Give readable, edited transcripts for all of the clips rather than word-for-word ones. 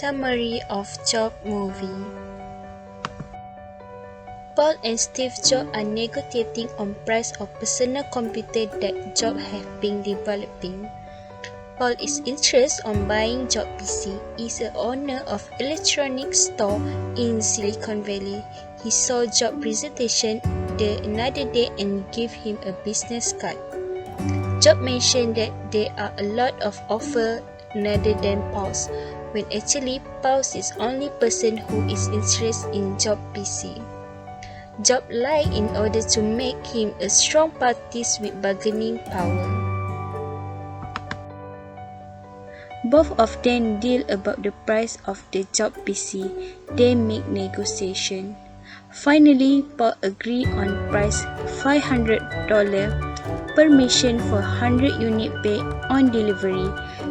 Summary of Job movie. Paul and Steve Jobs are negotiating on price of personal computer that Jobs have been developing. Paul is interested on buying Jobs PC. Is a owner of electronics store in Silicon Valley. He saw Jobs presentation the another day and gave him a business card. Jobs mentioned that there are a lot of offers rather than Paul's, when actually Paul's is only person who is interested in Jobs PC. Jobs lied in order to make him a strong party with bargaining power. Both of them deal about the price of the Jobs PC. They make negotiation. Finally, Paul agreed on price $500 per machine for 100 unit paid on delivery.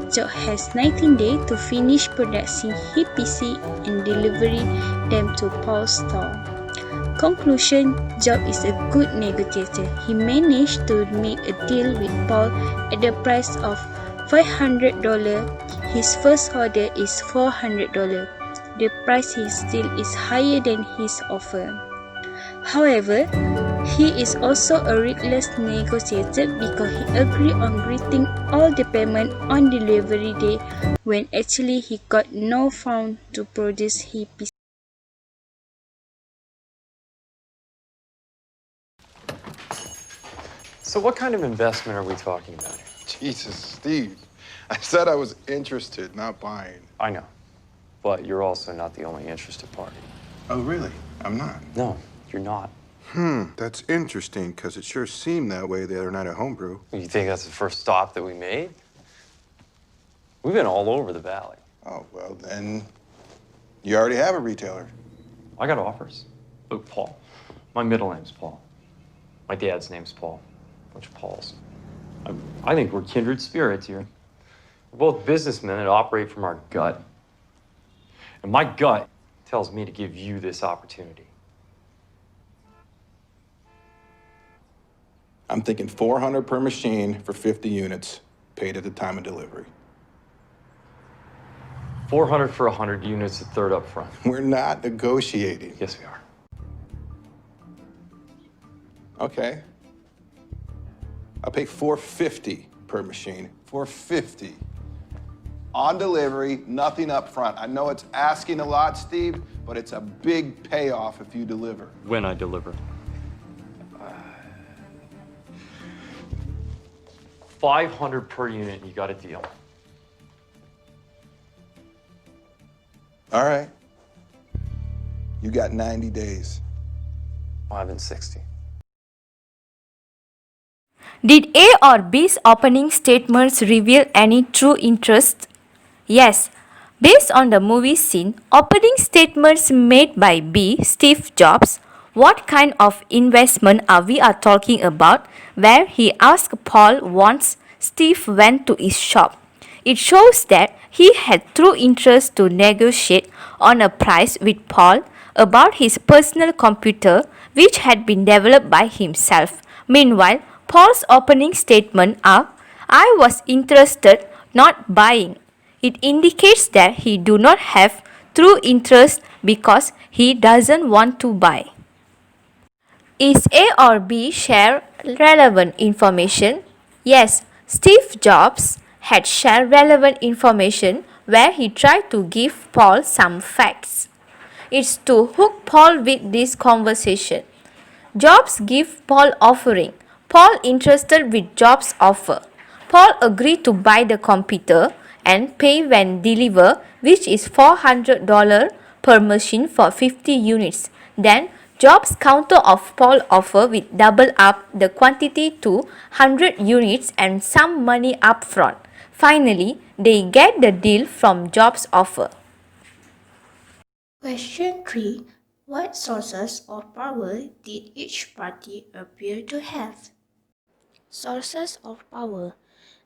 Jobs has 19 days to finish producing his PC and deliver them to Paul's store. Conclusion: Jobs is a good negotiator. He managed to make a deal with Paul at the price of $500. His first order is $400. The price he still is higher than his offer. However, he is also a reckless negotiator because he agreed on getting all the payment on delivery day when actually he got no funds to produce his PC. So what kind of investment are we talking about here? Jesus, Steve. I said I was interested, not buying. I know, but you're also not the only interested party. Oh, really? I'm not. No, you're not. That's interesting, because it sure seemed that way the other night at Homebrew. You think that's the first stop that we made? We've been all over the valley. Oh, well, then you already have a retailer. I got offers. Look, Paul. My middle name's Paul. My dad's name's Paul. Bunch of Pauls. I think we're kindred spirits here. We're both businessmen that operate from our gut. And my gut tells me to give you this opportunity. I'm thinking 400 per machine for 50 units, paid at the time of delivery. 400 for 100 units, a third up front. We're not negotiating. Yes, we are. Okay. I'll pay $450 per machine. $450. On delivery, nothing up front. I know it's asking a lot, Steve, but it's a big payoff if you deliver. When I deliver. 500 per unit, you got a deal. All right. You got 90 days. 5 and 60. Did A or B's opening statements reveal any true interest? Yes. Based on the movie scene, opening statements made by B, Steve Jobs, what kind of investment are we talking about, where he asked Paul once Steve went to his shop. It shows that he had true interest to negotiate on a price with Paul about his personal computer, which had been developed by himself. Meanwhile, Paul's opening statement are, "I was interested, not buying." It indicates that he do not have true interest because he doesn't want to buy. Is A or B share relevant information? Yes, Steve Jobs had shared relevant information where he tried to give Paul some facts. It's to hook Paul with this conversation. Jobs give Paul offering. Paul interested with Jobs' offer. Paul agreed to buy the computer and pay when delivered, which is $400 per machine for 50 units. Then Jobs counter of Paul offer with double up the quantity to 100 units and some money up front. Finally, they get the deal from Jobs' offer. Question 3. What sources of power did each party appear to have? Sources of power.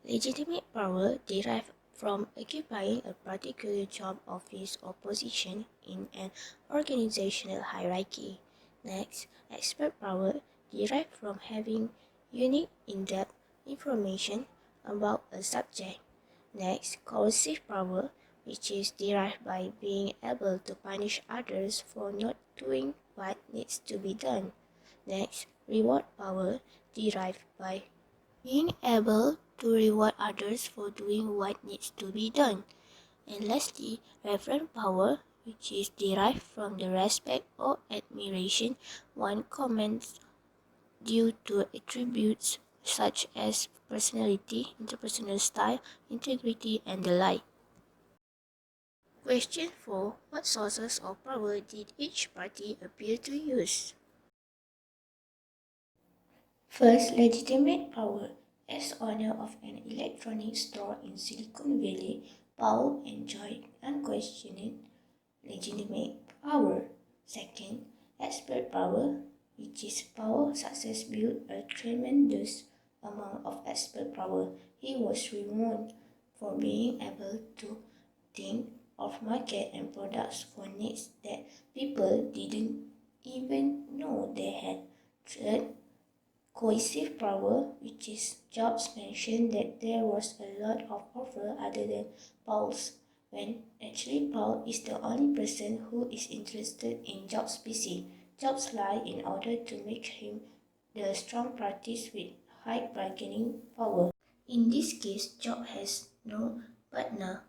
Legitimate power derived from occupying a particular job, office, or position in an organizational hierarchy. Next, expert power derived from having unique in-depth information about a subject. Next, coercive power, which is derived by being able to punish others for not doing what needs to be done. Next, reward power, derived by being able to reward others for doing what needs to be done. And lastly, reverent power, which is derived from the respect or admiration one commands due to attributes such as personality, interpersonal style, integrity, and the like. Question 4. What sources of power did each party appear to use? First, legitimate power. As owner of an electronics store in Silicon Valley, Paul enjoyed unquestioned legitimate power. Second, expert power, which is Paul's success built a tremendous amount of expert power. He was renowned for being able to think of market and products for needs that people didn't even know they had. Third, cohesive power, which is Jobs mentioned that there was a lot of offer other than Paul's, when actually Paul is the only person who is interested in Jobs' PC. Jobs lie in order to make him the strong parties with high bargaining power. In this case, Jobs has no partner.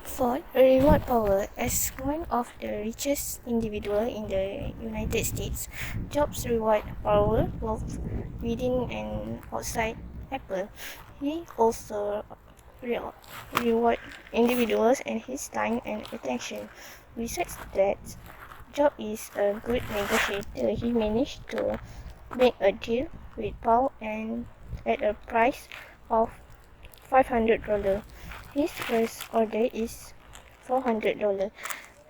Fourth, reward power. As one of the richest individuals in the United States, Jobs reward power both within and outside Apple. He also reward individuals and his time and attention. Besides that, Jobs is a good negotiator. He managed to make a deal with Paul and at a price of $500. His first order is $400.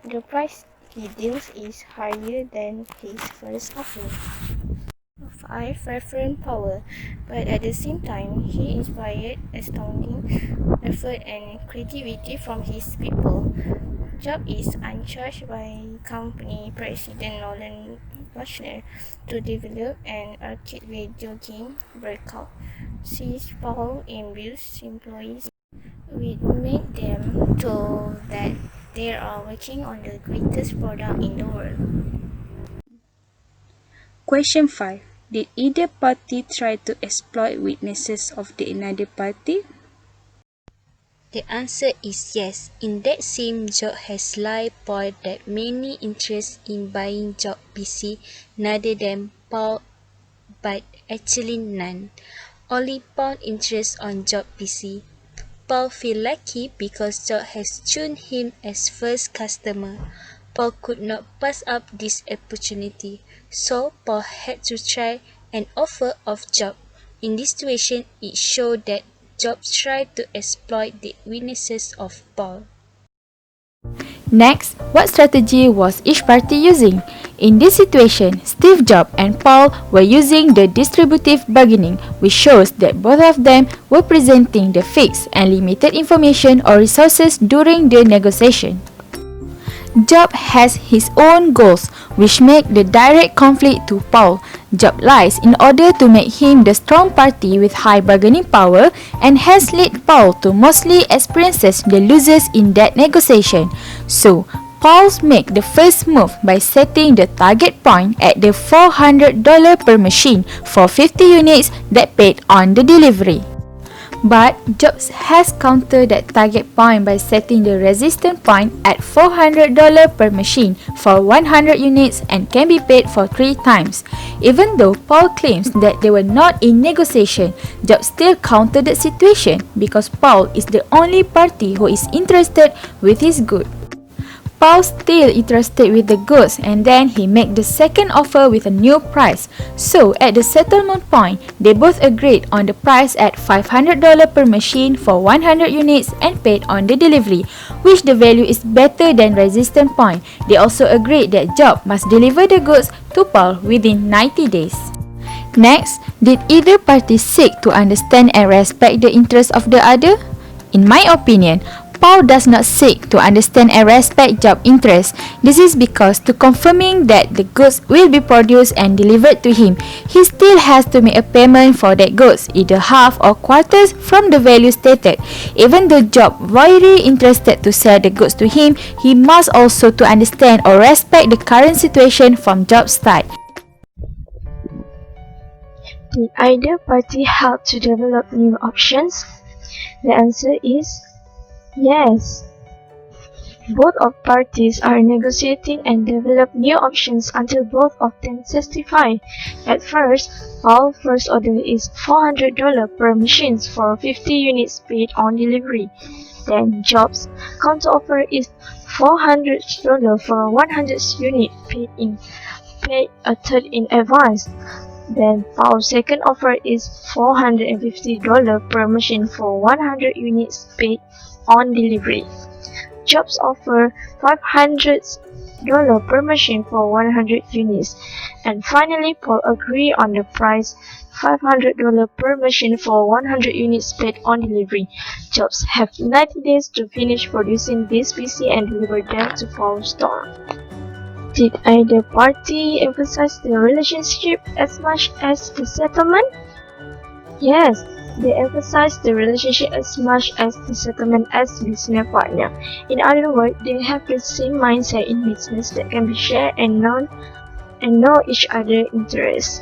The price he deals is higher than his first offer. 5. Referent power. But at the same time, he inspired astounding effort and creativity from his people. Jobs is uncharged by company president Nolan Bushnell to develop an arcade video game, Breakout. Since Paul imbues employees we made them to that they are working on the greatest product in the world. Question 5. Did either party try to exploit weaknesses of the another party? The answer is yes. In that same job has lie Paul that many interest in buying job PC rather than Paul, but actually none. Only Paul interest on job PC. Paul feel lucky because Job has chosen him as first customer. Paul could not pass up this opportunity, so Paul had to try an offer of Job. In this situation, it showed that Job tried to exploit the weaknesses of Paul. Next, what strategy was each party using? In this situation, Steve Jobs and Paul were using the distributive bargaining, which shows that both of them were presenting the fixed and limited information or resources during the negotiation. Jobs has his own goals, which make the direct conflict to Paul. Jobs lies in order to make him the strong party with high bargaining power and has led Paul to mostly experiences the losers in that negotiation. So, Paul make the first move by setting the target point at the $400 per machine for 50 units that paid on the delivery. But Jobs has countered that target point by setting the resistance point at $400 per machine for 100 units and can be paid for 3 times. Even though Paul claims that they were not in negotiation, Jobs still countered the situation because Paul is the only party who is interested with his good. Paul still interested with the goods and then he made the second offer with a new price. So at the settlement point, they both agreed on the price at $500 per machine for 100 units and paid on the delivery, which the value is better than resistance point. They also agreed that Jobs must deliver the goods to Paul within 90 days. Next, did either party seek to understand and respect the interests of the other? In my opinion, Paul does not seek to understand and respect Job's interests. This is because to confirming that the goods will be produced and delivered to him, he still has to make a payment for that goods, either half or quarters from the value stated. Even though Job very interested to sell the goods to him, he must also to understand or respect the current situation from Job's side. Did either party help to develop new options? The answer is yes. Both of parties are negotiating and develop new options until both of them testify. At first, Paul's first order is $400 per machine for 50 units paid on delivery. Then Job's counteroffer is $400 for 100 units paid a third in advance. Then Paul's second offer is $450 per machine for 100 units paid on delivery. Jobs offer $500 per machine for 100 units. And finally, Paul agreed on the price $500 per machine for 100 units paid on delivery. Jobs have 90 days to finish producing this PC and deliver them to Paul's store. Did either party emphasize the relationship as much as the settlement? Yes, they emphasize the relationship as much as the settlement as business partner. In other words, they have the same mindset in business that can be shared and know each other's interests.